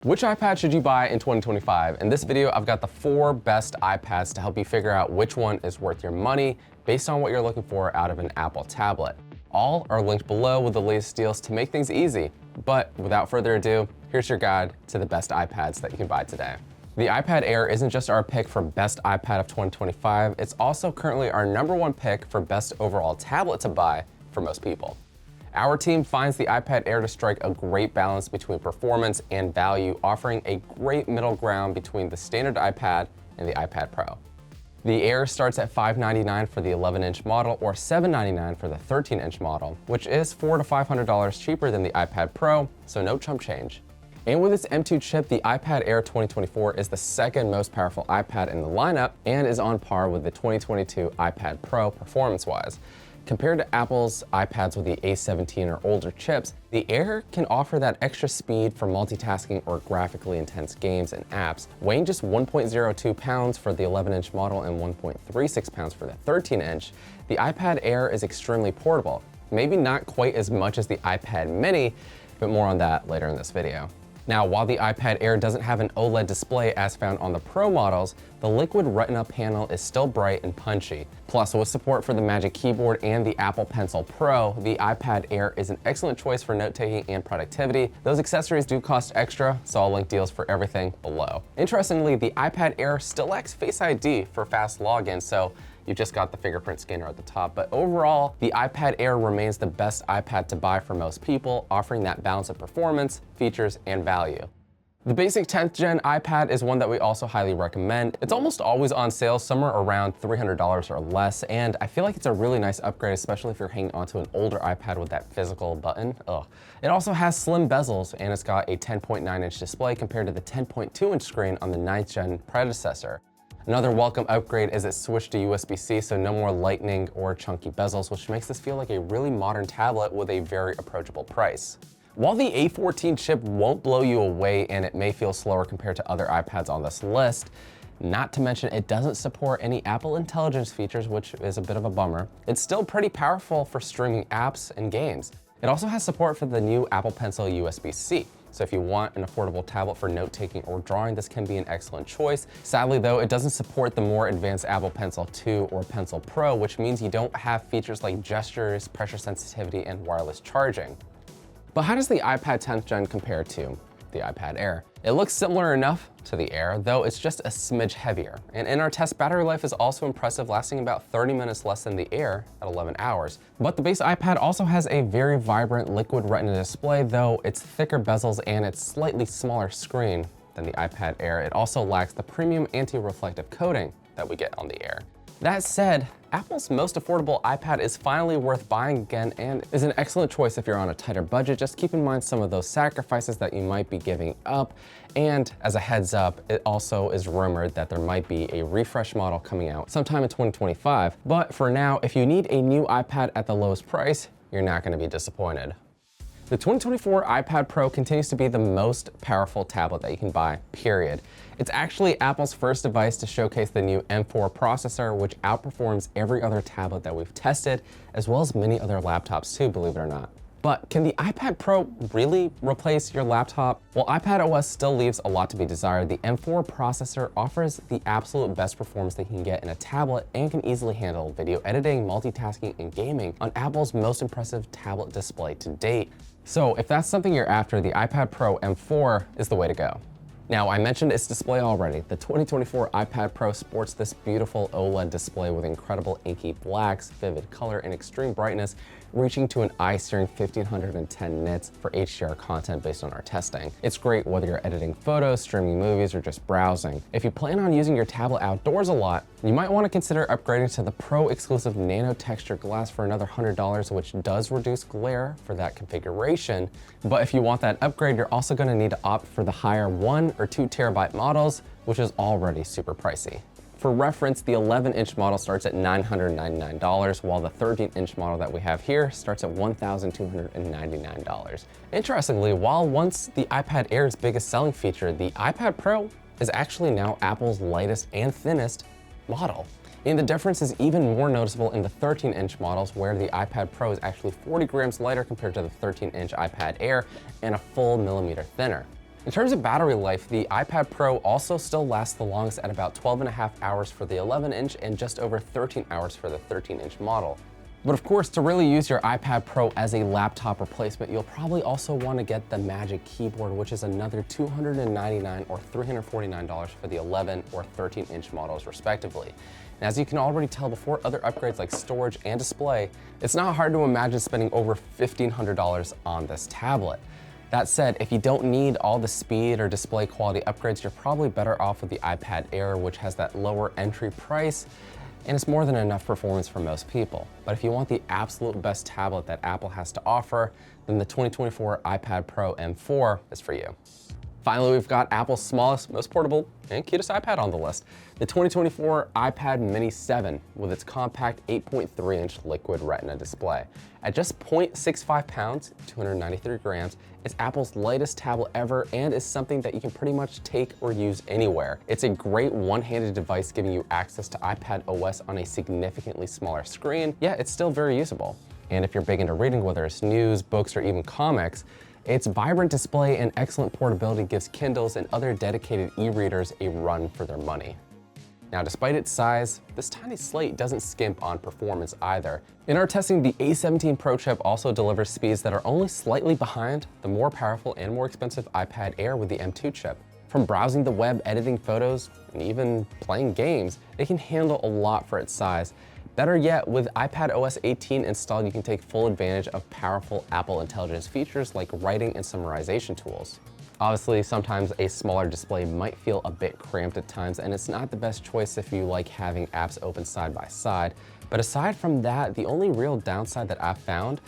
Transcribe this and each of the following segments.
Which iPad should you buy in 2025? In this video, I've got the 4 best iPads to help you figure out which one is worth your money based on what you're looking for out of an Apple tablet. All are linked below with the latest deals to make things easy. But without further ado, here's your guide to the best iPads that you can buy today. The iPad Air isn't just our pick for best iPad of 2025, it's also currently our #1 pick for best overall tablet to buy for most people. Our team finds the iPad Air to strike a great balance between performance and value, offering a great middle ground between the standard iPad and the iPad Pro. The Air starts at $599 for the 11-inch model or $799 for the 13-inch model, which is $400 to $500 cheaper than the iPad Pro, so no chump change. And with its M2 chip, the iPad Air 2024 is the second most powerful iPad in the lineup and is on par with the 2022 iPad Pro performance-wise. Compared to Apple's iPads with the A17 or older chips, the Air can offer that extra speed for multitasking or graphically intense games and apps. Weighing just 1.02 pounds for the 11-inch model and 1.36 pounds for the 13-inch, the iPad Air is extremely portable. Maybe not quite as much as the iPad mini, but more on that later in this video. Now, while the iPad Air doesn't have an OLED display as found on the Pro models, the Liquid Retina panel is still bright and punchy. Plus, with support for the Magic Keyboard and the Apple Pencil Pro, the iPad Air is an excellent choice for note-taking and productivity. Those accessories do cost extra, so I'll link deals for everything below. Interestingly, the iPad Air still lacks Face ID for fast login, so you just got the fingerprint scanner at the top, but overall, the iPad Air remains the best iPad to buy for most people, offering that balance of performance, features, and value. The basic 10th gen iPad is one that we also highly recommend. It's almost always on sale, somewhere around $300 or less, and I feel like it's a really nice upgrade, especially if you're hanging onto an older iPad with that physical button. Ugh. It also has slim bezels, and it's got a 10.9-inch display compared to the 10.2-inch screen on the 9th gen predecessor. Another welcome upgrade is it switched to USB-C, so no more lightning or chunky bezels, which makes this feel like a really modern tablet with a very approachable price. While the A14 chip won't blow you away and it may feel slower compared to other iPads on this list, not to mention it doesn't support any Apple Intelligence features, which is a bit of a bummer, it's still pretty powerful for streaming apps and games. It also has support for the new Apple Pencil USB-C. So if you want an affordable tablet for note-taking or drawing, this can be an excellent choice. Sadly though, it doesn't support the more advanced Apple Pencil 2 or Pencil Pro, which means you don't have features like gestures, pressure sensitivity, and wireless charging. But how does the iPad 10th gen compare to the iPad Air? It looks similar enough to the Air, though it's just a smidge heavier. And in our test, battery life is also impressive, lasting about 30 minutes less than the Air at 11 hours. But the base iPad also has a very vibrant Liquid Retina display, though its thicker bezels and its slightly smaller screen than the iPad Air. It also lacks the premium anti-reflective coating that we get on the Air. That said, Apple's most affordable iPad is finally worth buying again and is an excellent choice if you're on a tighter budget. Just keep in mind some of those sacrifices that you might be giving up. And as a heads up, it also is rumored that there might be a refresh model coming out sometime in 2025. But for now, if you need a new iPad at the lowest price, you're not going to be disappointed. The 2024 iPad Pro continues to be the most powerful tablet that you can buy, period. It's actually Apple's first device to showcase the new M4 processor, which outperforms every other tablet that we've tested, as well as many other laptops too, believe it or not. But can the iPad Pro really replace your laptop? While iPadOS still leaves a lot to be desired, the M4 processor offers the absolute best performance that you can get in a tablet and can easily handle video editing, multitasking, and gaming on Apple's most impressive tablet display to date. So if that's something you're after, the iPad Pro M4 is the way to go. Now, I mentioned its display already. The 2024 iPad Pro sports this beautiful OLED display with incredible inky blacks, vivid color, and extreme brightness, reaching to an eye-searing 1510 nits for HDR content based on our testing. It's great whether you're editing photos, streaming movies, or just browsing. If you plan on using your tablet outdoors a lot, you might want to consider upgrading to the Pro-exclusive nano texture glass for another $100, which does reduce glare for that configuration. But if you want that upgrade, you're also going to need to opt for the higher 1 or 2 terabyte models, which is already super pricey. For reference, the 11-inch model starts at $999, while the 13-inch model that we have here starts at $1,299. Interestingly, while once the iPad Air's biggest selling feature, the iPad Pro is actually now Apple's lightest and thinnest model. And the difference is even more noticeable in the 13-inch models, where the iPad Pro is actually 40 grams lighter compared to the 13-inch iPad Air and a full millimeter thinner. In terms of battery life, the iPad Pro also still lasts the longest at about 12.5 hours for the 11-inch and just over 13 hours for the 13-inch model. But of course, to really use your iPad Pro as a laptop replacement, you'll probably also want to get the Magic Keyboard, which is another $299 or $349 for the 11 or 13-inch models respectively. And as you can already tell before other upgrades like storage and display, it's not hard to imagine spending over $1,500 on this tablet. That said, if you don't need all the speed or display quality upgrades, you're probably better off with the iPad Air, which has that lower entry price, and it's more than enough performance for most people. But if you want the absolute best tablet that Apple has to offer, then the 2024 iPad Pro M4 is for you. Finally, we've got Apple's smallest, most portable, and cutest iPad on the list, the 2024 iPad Mini 7 with its compact 8.3-inch liquid Retina display. At just 0.65 pounds, 293 grams, it's Apple's lightest tablet ever and is something that you can pretty much take or use anywhere. It's a great one-handed device giving you access to iPad OS on a significantly smaller screen, yet it's still very usable. And if you're big into reading, whether it's news, books, or even comics, its vibrant display and excellent portability gives Kindles and other dedicated e-readers a run for their money. Now, despite its size, this tiny slate doesn't skimp on performance either. In our testing, the A17 Pro chip also delivers speeds that are only slightly behind the more powerful and more expensive iPad Air with the M2 chip. From browsing the web, editing photos, and even playing games, it can handle a lot for its size. Better yet, with iPad OS 18 installed, you can take full advantage of powerful Apple Intelligence features like writing and summarization tools. Obviously, sometimes a smaller display might feel a bit cramped at times, and it's not the best choice if you like having apps open side by side. But aside from that, the only real downside that I've found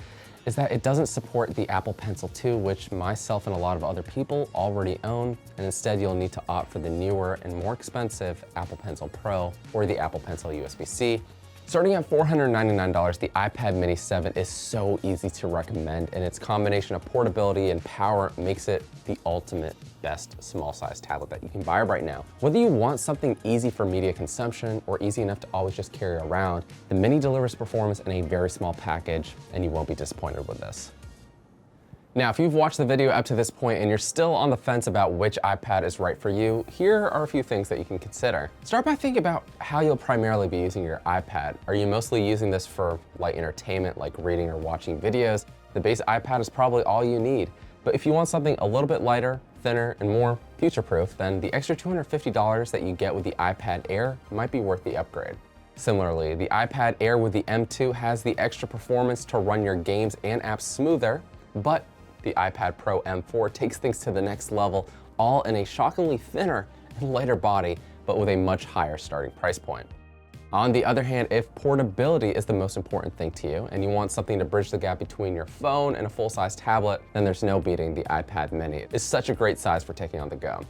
is that it doesn't support the Apple Pencil 2, which myself and a lot of other people already own, and instead you'll need to opt for the newer and more expensive Apple Pencil Pro or the Apple Pencil USB-C. Starting at $499, the iPad Mini 7 is so easy to recommend, and its combination of portability and power makes it the ultimate best small-size tablet that you can buy right now. Whether you want something easy for media consumption or easy enough to always just carry around, the Mini delivers performance in a very small package, and you won't be disappointed with this. Now, if you've watched the video up to this point and you're still on the fence about which iPad is right for you, here are a few things that you can consider. Start by thinking about how you'll primarily be using your iPad. Are you mostly using this for light entertainment like reading or watching videos? The base iPad is probably all you need. But if you want something a little bit lighter, thinner, and more future-proof, then the extra $250 that you get with the iPad Air might be worth the upgrade. Similarly, the iPad Air with the M2 has the extra performance to run your games and apps smoother, but the iPad Pro M4 takes things to the next level, all in a shockingly thinner and lighter body, but with a much higher starting price point. On the other hand, if portability is the most important thing to you and you want something to bridge the gap between your phone and a full-size tablet, then there's no beating the iPad Mini. It's such a great size for taking on the go.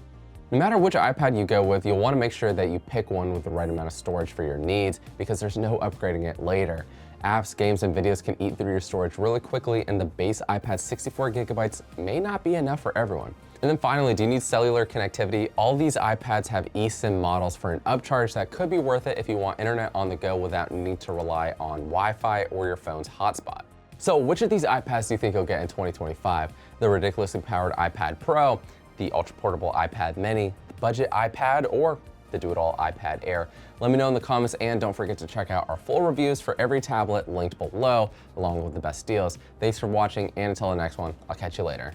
No matter which iPad you go with, you'll want to make sure that you pick one with the right amount of storage for your needs because there's no upgrading it later. Apps, games, and videos can eat through your storage really quickly, and the base iPad's 64 gigabytes may not be enough for everyone. And then finally, do you need cellular connectivity? All these iPads have eSIM models for an upcharge that could be worth it if you want internet on the go without needing to rely on Wi-Fi or your phone's hotspot. So which of these iPads do you think you'll get in 2025? The ridiculously powered iPad Pro, the ultra-portable iPad Mini, the budget iPad, or the do-it-all iPad Air? Let me know in the comments, and don't forget to check out our full reviews for every tablet linked below, along with the best deals. Thanks for watching, and until the next one, I'll catch you later.